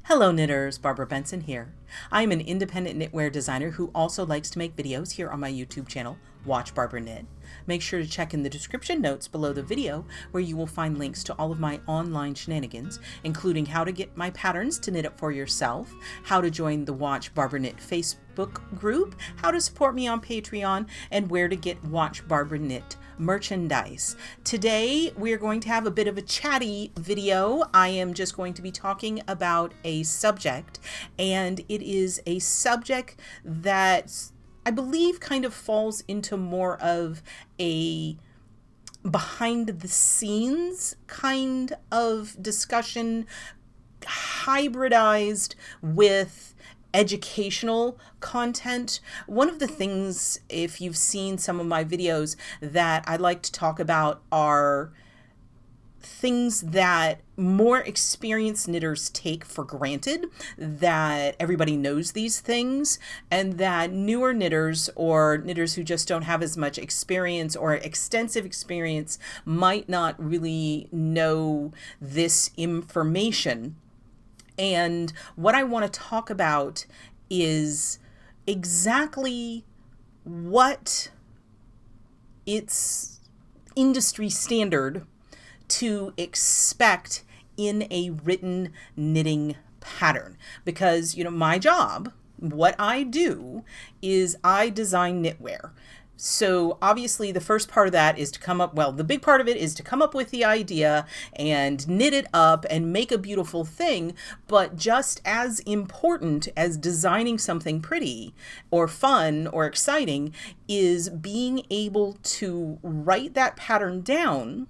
Hello knitters, Barbara Benson here. I am an independent knitwear designer who also likes to make videos here on my YouTube channel, Watch Barbara Knit. Make sure to check in the description notes below the video where you will find links to all of my online shenanigans, including how to get my patterns to knit up for yourself, how to join the Watch Barbara Knit Facebook group, how to support me on Patreon, and where to get Watch Barbara Knit merchandise. Today we are going to have a bit of a chatty video. I am just going to be talking about a subject, and it is a subject that I believe kind of falls into more of a behind the scenes kind of discussion, hybridized with educational content. One of the things, if you've seen some of my videos, that I like to talk about are things that more experienced knitters take for granted, that everybody knows these things, and that newer knitters or knitters who just don't have as much experience or extensive experience might not really know this information. And what I want to talk about is exactly what it's industry standard to expect in a written knitting pattern. Because, my job, what I do is I design knitwear. So obviously the first part of that is to come up, the big part of it is to come up with the idea and knit it up and make a beautiful thing. But just as important as designing something pretty or fun or exciting is being able to write that pattern down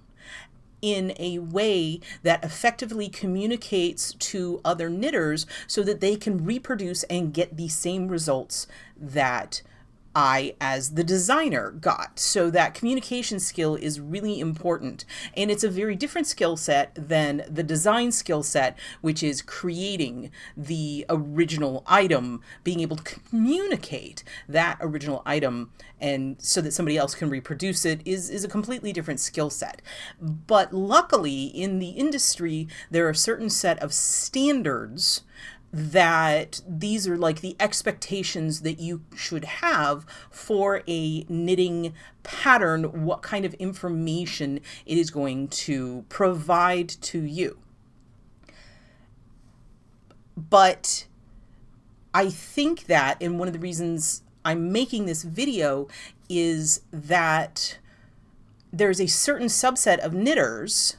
in a way that effectively communicates to other knitters so that they can reproduce and get the same results that I, as the designer, got. So that communication skill is really important. And it's a very different skill set than the design skill set, which is creating the original item, being able to communicate that original item and so that somebody else can reproduce it is a completely different skill set. But luckily in the industry, there are a certain set of standards that these are like the expectations that you should have for a knitting pattern, what kind of information it is going to provide to you. But I think that, and one of the reasons I'm making this video is that there's a certain subset of knitters,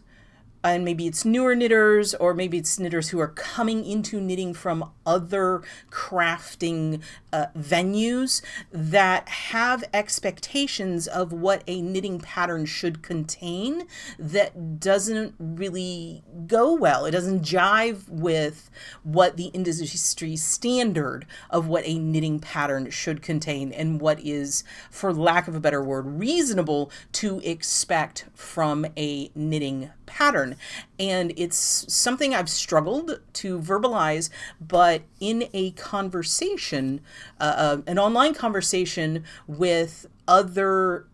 and maybe it's newer knitters, or maybe it's knitters who are coming into knitting from other crafting venues, that have expectations of what a knitting pattern should contain that doesn't really go well. It doesn't jive with what the industry standard of what a knitting pattern should contain and what is, for lack of a better word, reasonable to expect from a knitting pattern. And it's something I've struggled to verbalize, but in a conversation, an online conversation with other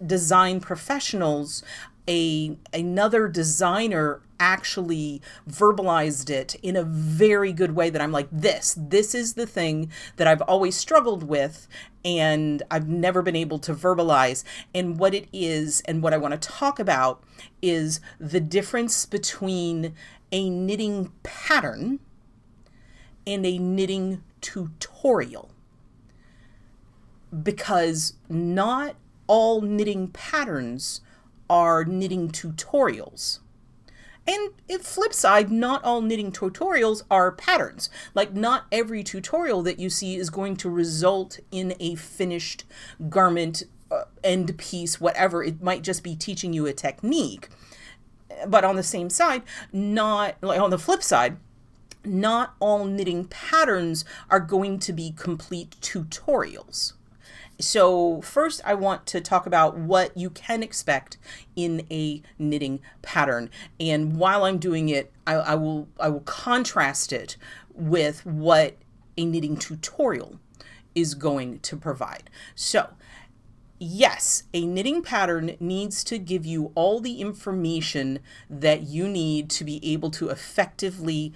design professionals, another designer actually verbalized it in a very good way that I'm like, this is the thing that I've always struggled with and I've never been able to verbalize. And what it is and what I want to talk about is the difference between a knitting pattern and a knitting tutorial. Because not all knitting patterns are knitting tutorials. And flip side, not all knitting tutorials are patterns. Like, not every tutorial that you see is going to result in a finished garment, end piece, whatever. It might just be teaching you a technique. But on the same side, on the flip side, not all knitting patterns are going to be complete tutorials. So first I want to talk about what you can expect in a knitting pattern. And while I'm doing it, I will contrast it with what a knitting tutorial is going to provide. So yes, a knitting pattern needs to give you all the information that you need to be able to effectively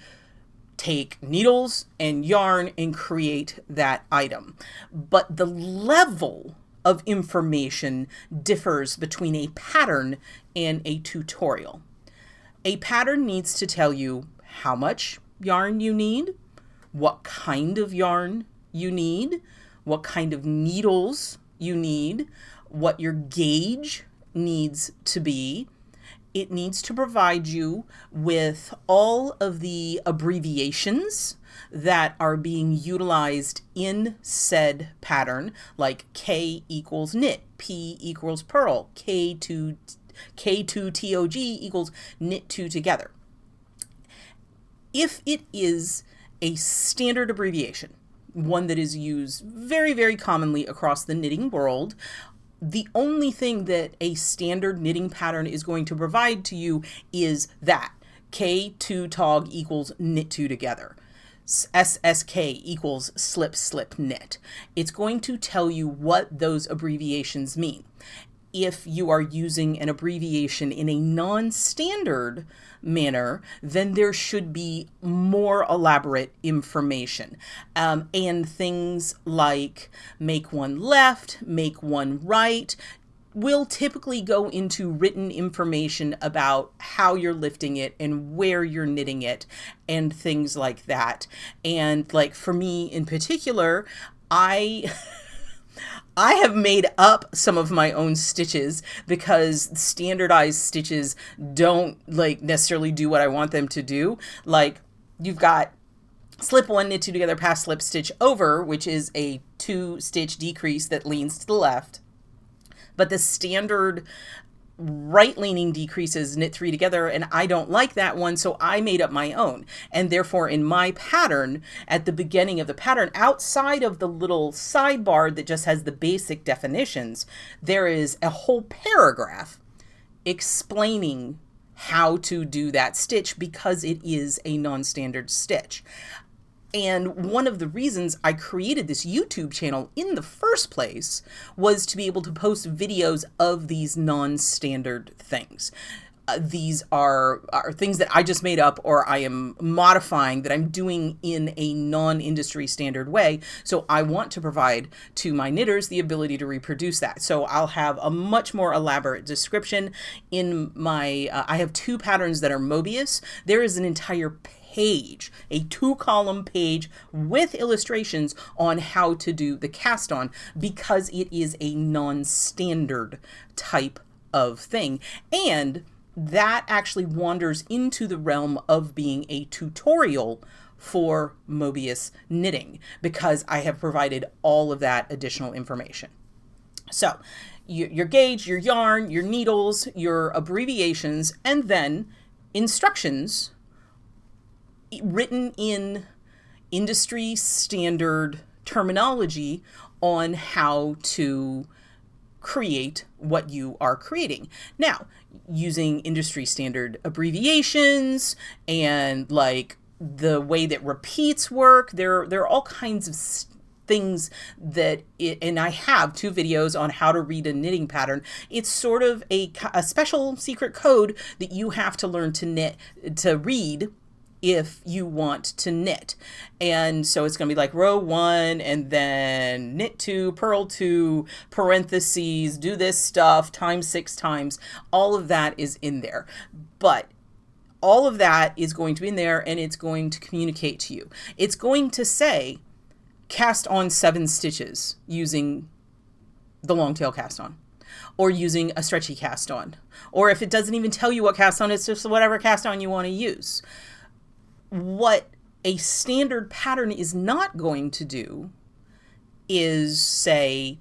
take needles and yarn and create that item. But the level of information differs between a pattern and a tutorial. A pattern needs to tell you how much yarn you need, what kind of yarn you need, what kind of needles you need, what your gauge needs to be. It needs to provide you with all of the abbreviations that are being utilized in said pattern, like K equals knit, P equals purl, K2TOG equals knit two together. If it is a standard abbreviation, one that is used very, very commonly across the knitting world, the only thing that a standard knitting pattern is going to provide to you is that K2 tog equals knit two together. SSK equals slip, slip, knit. It's going to tell you what those abbreviations mean. If you are using an abbreviation in a non-standard manner, then there should be more elaborate information. And things like make one left, make one right, will typically go into written information about how you're lifting it and where you're knitting it and things like that. And like for me in particular, I have made up some of my own stitches because standardized stitches don't like necessarily do what I want them to do. Like you've got slip one, knit two together, pass, slip, stitch over, which is a 2-stitch decrease that leans to the left. But the standard right-leaning decreases knit 3 together, and I don't like that one, so I made up my own. And therefore, in my pattern, at the beginning of the pattern, outside of the little sidebar that just has the basic definitions, there is a whole paragraph explaining how to do that stitch because it is a non-standard stitch. And one of the reasons I created this YouTube channel in the first place was to be able to post videos of these non-standard things. These are things that I just made up or I am modifying that I'm doing in a non-industry standard way. So I want to provide to my knitters the ability to reproduce that. So I'll have a much more elaborate description in my, I have 2 patterns that are Mobius. There is an entire page, a 2-column page with illustrations on how to do the cast on because it is a non-standard type of thing. And that actually wanders into the realm of being a tutorial for Mobius knitting because I have provided all of that additional information. So your gauge, your yarn, your needles, your abbreviations, and then instructions written in industry standard terminology on how to create what you are creating. Now, using industry standard abbreviations and like the way that repeats work, there are all kinds of things that and I have 2 videos on how to read a knitting pattern. It's sort of a special secret code that you have to learn to read if you want to knit. And so it's going to be like row 1 and then knit 2, purl 2, parentheses, do this stuff times 6 times. All of that is in there. But all of that is going to be in there and it's going to communicate to you. It's going to say cast on 7 stitches using the long tail cast on, or using a stretchy cast on. Or if it doesn't even tell you what cast on, it's just whatever cast on you want to use. What a standard pattern is not going to do is say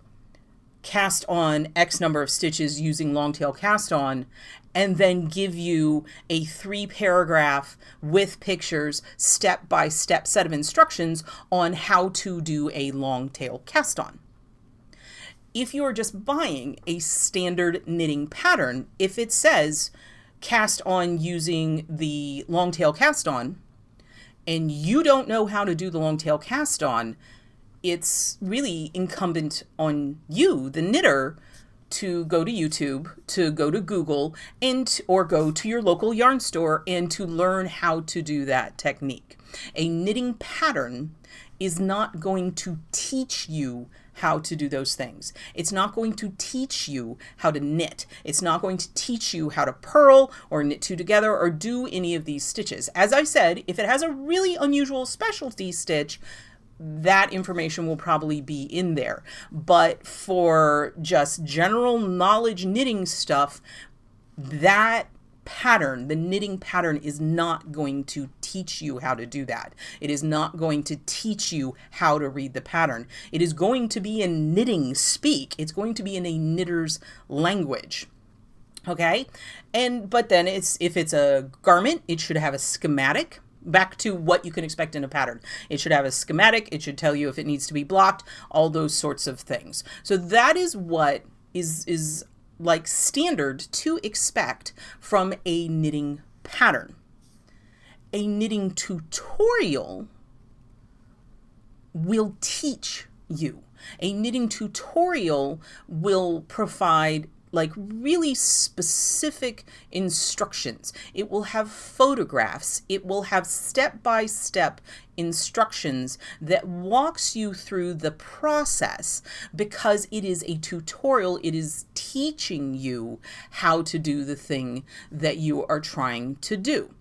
cast on X number of stitches using long tail cast on and then give you a 3-paragraph with pictures step-by-step set of instructions on how to do a long tail cast on. If you are just buying a standard knitting pattern, if it says cast on using the long tail cast on, and you don't know how to do the long tail cast on, it's really incumbent on you, the knitter, to go to YouTube, to go to Google, or go to your local yarn store and to learn how to do that technique. A knitting pattern is not going to teach you how to do those things. It's not going to teach you how to knit. It's not going to teach you how to purl or knit two together or do any of these stitches. As I said, if it has a really unusual specialty stitch, that information will probably be in there. But for just general knowledge knitting stuff, that pattern, the knitting pattern, is not going to teach you how to do that. It is not going to teach you how to read the pattern. It is going to be in knitting speak. It's going to be in a knitter's language. Okay? But then if it's a garment, it should have a schematic. Back to what you can expect in a pattern. It should have a schematic. It should tell you if it needs to be blocked, all those sorts of things. So that is what is like standard to expect from a knitting pattern. A knitting tutorial will teach you. A knitting tutorial will provide like really specific instructions. It will have photographs. It will have step-by-step instructions that walks you through the process, because it is a tutorial. It is teaching you how to do the thing that you are trying to do.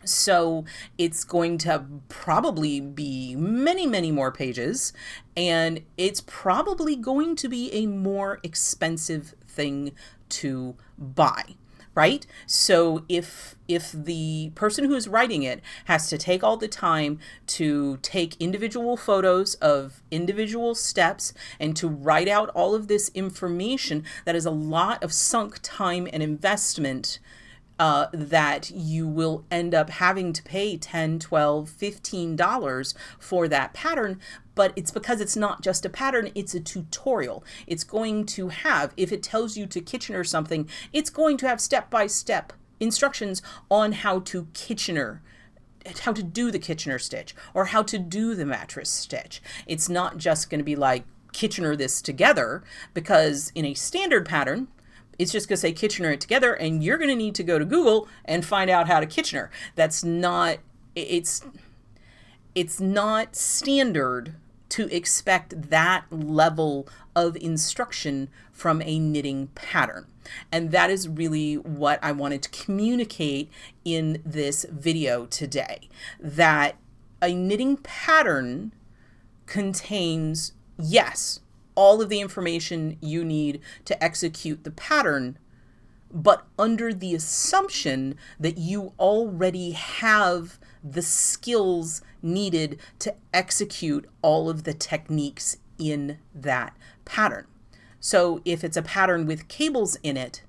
So it's going to probably be many, many more pages, and it's probably going to be a more expensive thing to buy, right? So if the person who is writing it has to take all the time to take individual photos of individual steps and to write out all of this information, that is a lot of sunk time and investment that you will end up having to pay $10, $12, $15 for that pattern. But it's because it's not just a pattern, it's a tutorial. It's going to have, if it tells you to Kitchener something, it's going to have step-by-step instructions on how to Kitchener, how to do the Kitchener stitch or how to do the mattress stitch. It's not just going to be like Kitchener this together, because in a standard pattern, it's just going to say Kitchener it together, and you're going to need to go to Google and find out how to Kitchener. That's not, it's not standard to expect that level of instruction from a knitting pattern. And that is really what I wanted to communicate in this video today, that a knitting pattern contains, yes, all of the information you need to execute the pattern, but under the assumption that you already have the skills needed to execute all of the techniques in that pattern. So if it's a pattern with cables in it,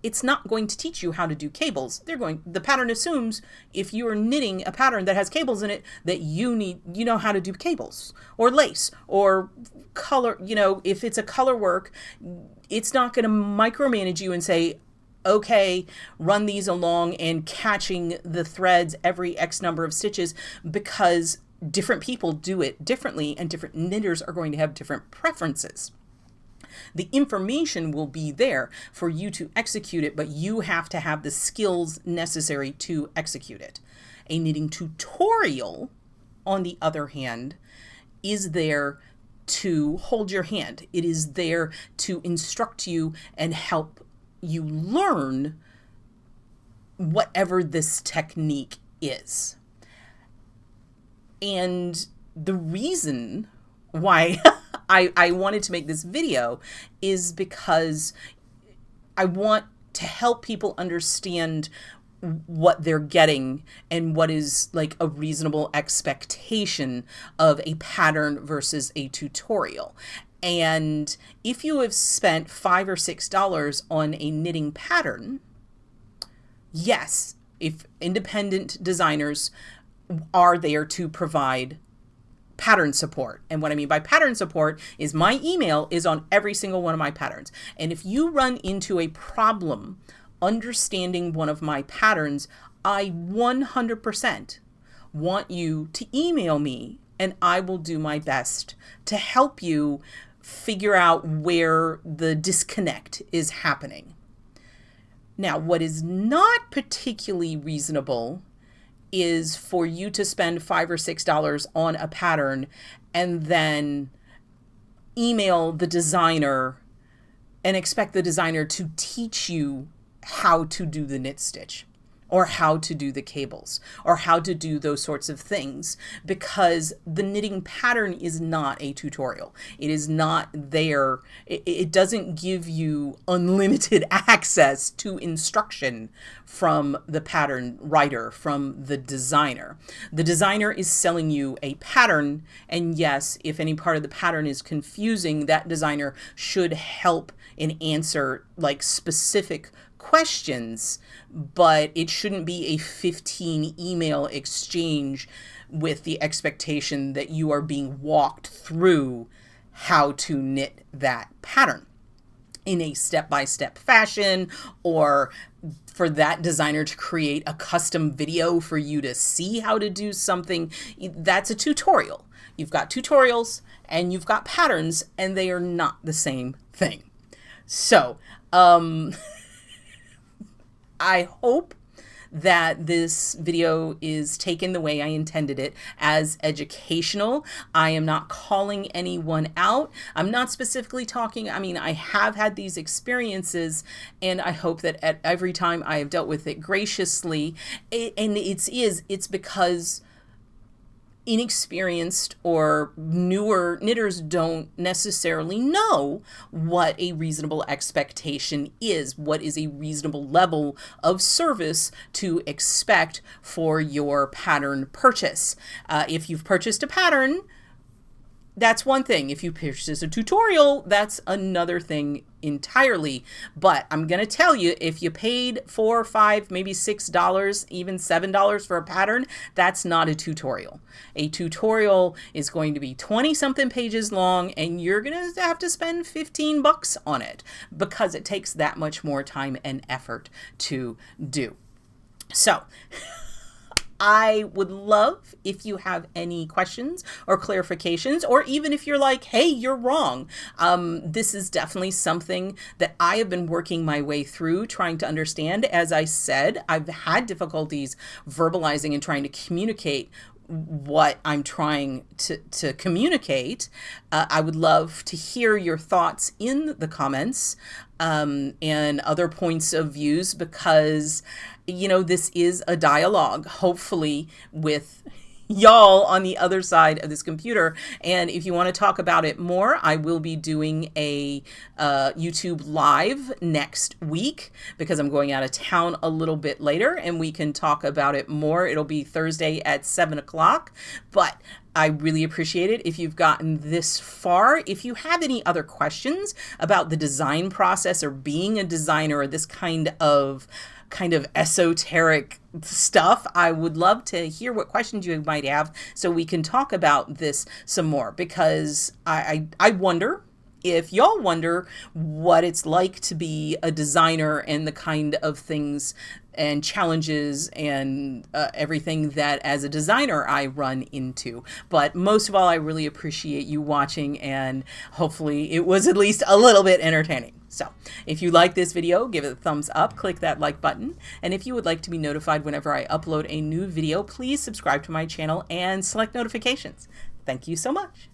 it's not going to teach you how to do cables. The pattern assumes if you are knitting a pattern that has cables in it, that you know how to do cables or lace or color. If it's a color work, it's not going to micromanage you and say, okay, run these along and catching the threads every X number of stitches, because different people do it differently and different knitters are going to have different preferences. The information will be there for you to execute it, but you have to have the skills necessary to execute it. A knitting tutorial, on the other hand, is there to hold your hand. It is there to instruct you and help you learn whatever this technique is. And the reason why I wanted to make this video is because I want to help people understand what they're getting and what is like a reasonable expectation of a pattern versus a tutorial. And if you have spent $5 or $6 on a knitting pattern, yes, if independent designers are there to provide pattern support. And what I mean by pattern support is my email is on every single one of my patterns. And if you run into a problem understanding one of my patterns, I 100% want you to email me, and I will do my best to help you figure out where the disconnect is happening. Now, what is not particularly reasonable is for you to spend $5 or $6 on a pattern and then email the designer and expect the designer to teach you how to do the knit stitch or how to do the cables or how to do those sorts of things, because the knitting pattern is not a tutorial. It is not there. It doesn't give you unlimited access to instruction from the pattern writer, from the designer. The designer is selling you a pattern, and yes, if any part of the pattern is confusing, that designer should help and answer like specific questions, but it shouldn't be a 15 email exchange with the expectation that you are being walked through how to knit that pattern in a step-by-step fashion, or for that designer to create a custom video for you to see how to do something. That's a tutorial. You've got tutorials and you've got patterns, and they are not the same thing. So, I hope that this video is taken the way I intended it, as educational. I am not calling anyone out. I'm not specifically talking, I mean, I have had these experiences, and I hope that at every time I have dealt with it graciously, it's because inexperienced or newer knitters don't necessarily know what a reasonable expectation is, what is a reasonable level of service to expect for your pattern purchase. If you've purchased a pattern, that's one thing. If you purchase a tutorial, that's another thing entirely. But I'm going to tell you, if you paid $4, $5, maybe $6, even $7 for a pattern, that's not a tutorial. A tutorial is going to be 20-something pages long, and you're going to have to spend $15 on it because it takes that much more time and effort to do. So, I would love if you have any questions or clarifications, or even if you're like, hey, you're wrong. This is definitely something that I have been working my way through, trying to understand. As I said, I've had difficulties verbalizing and trying to communicate what I'm trying to communicate. I would love to hear your thoughts in the comments and other points of views, because, you know, this is a dialogue, hopefully, with y'all on the other side of this computer. And if you want to talk about it more, I will be doing a YouTube live next week, because I'm going out of town a little bit later, and we can talk about it more. It'll be Thursday at 7 o'clock, but I really appreciate it if you've gotten this far. If you have any other questions about the design process or being a designer, or this kind of esoteric stuff, I would love to hear what questions you might have so we can talk about this some more, because I wonder if y'all wonder what it's like to be a designer and the kind of things and challenges and everything that as a designer I run into. But most of all, I really appreciate you watching, and hopefully it was at least a little bit entertaining. So if you like this video, give it a thumbs up, click that like button. And if you would like to be notified whenever I upload a new video, please subscribe to my channel and select notifications. Thank you so much.